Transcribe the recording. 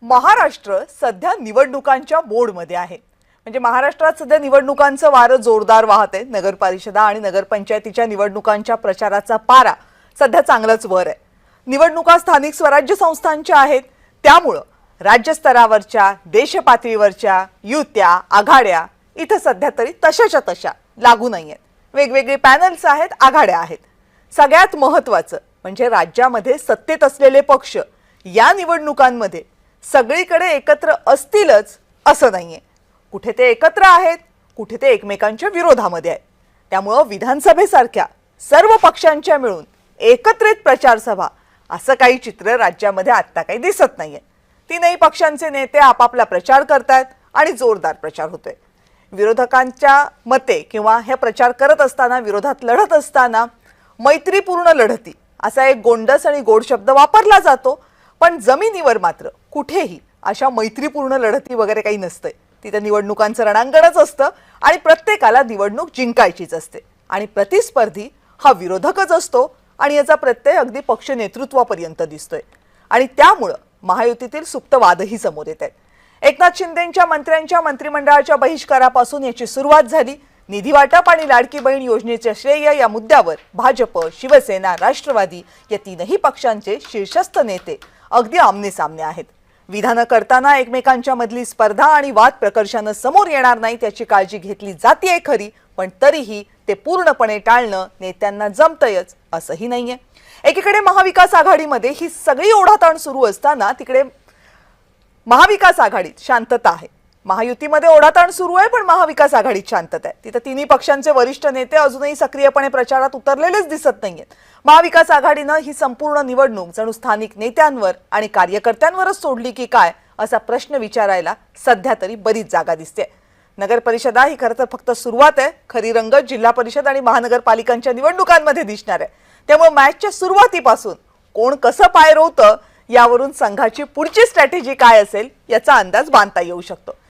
महाराष्ट्र सध्या निवडणुकांच्या मोडमध्ये आहे। म्हणजे महाराष्ट्रात सध्या निवडणुकांचं वारं जोरदार वाहत आहे। नगर परिषदा आणि नगरपंचायतीच्या निवडणुकांच्या प्रचाराचा पारा सध्या चांगलाच वर आहे। निवडणुका स्थानिक स्वराज्य संस्थांच्या आहेत, त्यामुळे राज्य स्तरावरच्या देश पातळीवरच्या युत्या आघाड्या इथे सध्या तरी तशाच्या तशा लागू नाहीयेत। वेगवेगळे पॅनल्स आहेत, आघाड्या आहेत। सगळ्यात महत्त्वाचं म्हणजे राज्यामध्ये सत्तेत असलेले पक्ष या निवडणुकांमध्ये सगळीकडे एकत्र असतीलच असं नाहीये। कुठे ते एकत्र आहेत, कुठे ते एकमेकांच्या विरोधामध्ये आहेत। त्यामुळे विधानसभेसारख्या सर्व पक्षांच्या मिळून एकत्रित प्रचार सभा असं काही चित्र राज्यामध्ये आता काही दिसत नाहीये। तीनही पक्षांचे नेते आपापला प्रचार करतात आणि जोरदार प्रचार होतोय। विरोधकांच्या मते किंवा हे प्रचार करत असताना विरोधात लढत असताना मैत्रीपूर्ण लढती असा एक गोंडस आणि गोड शब्द वापरला जातो, पण जमिनीवर मात्र कुठेही अशा मैत्रीपूर्ण लढती वगैरे काही नसते। तिथे निवडणुकांचं रणांगणच असतं आणि प्रत्येकाला निवडणूक जिंकायचीच असते आणि प्रतिस्पर्धी हा विरोधकच असतो आणि याचा प्रत्यय अगदी पक्ष नेतृत्वापर्यंत दिसतोय आणि त्यामुळे महायुतीतील सुप्त वादही समोर येत आहेत। एकनाथ शिंदेंच्या मंत्र्यांच्या मंत्रिमंडळाच्या बहिष्कारापासून याची सुरुवात झाली। निधी वाटप आणि लाडकी बहीण योजनेचे श्रेय या मुद्द्यावर भाजप, शिवसेना, राष्ट्रवादी या तीनही पक्षांचे शीर्षस्थ नेते अगदी आमने-सामने आहेत। विधान करताना एकमेकांच्या मधली स्पर्धा आणि वाद प्रकर्षाने समोर येणार नाही त्याची काळजी घेतली जाते खरी, पण तरीही ते पूर्णपणे टाळणं नेत्यांना जमतंयच असंही नाहीये। एकीकडे महाविकास आघाडीमध्ये ही सगळी ओढाताण सुरू असताना तिकडे महाविकास आघाडीत शांतता आहे। महायुतीमध्ये ओढाताण सुरू आहे, पण महाविकास आघाडीत शांतता आहे। तिथे तिन्ही पक्षांचे वरिष्ठ नेते अजूनही सक्रियपणे प्रचारात उतरलेलेच दिसत नाहीयेत। महाविकास आघाडीनं ही संपूर्ण निवडणूक जणू स्थानिक नेत्यांवर आणि कार्यकर्त्यांवरच सोडली की काय असा प्रश्न विचारायला सध्या तरी बरीच जागा दिसते। नगर परिषदा ही खरं तर फक्त सुरुवात आहे। खरी रंगत जिल्हा परिषद आणि महानगरपालिकांच्या निवडणुकांमध्ये दिसणार आहे। त्यामुळे मॅचच्या सुरुवातीपासून कोण कसं पाय रोवतं यावरून संघाची पुढची स्ट्रॅटेजी काय असेल याचा अंदाज बांधता येऊ शकतो।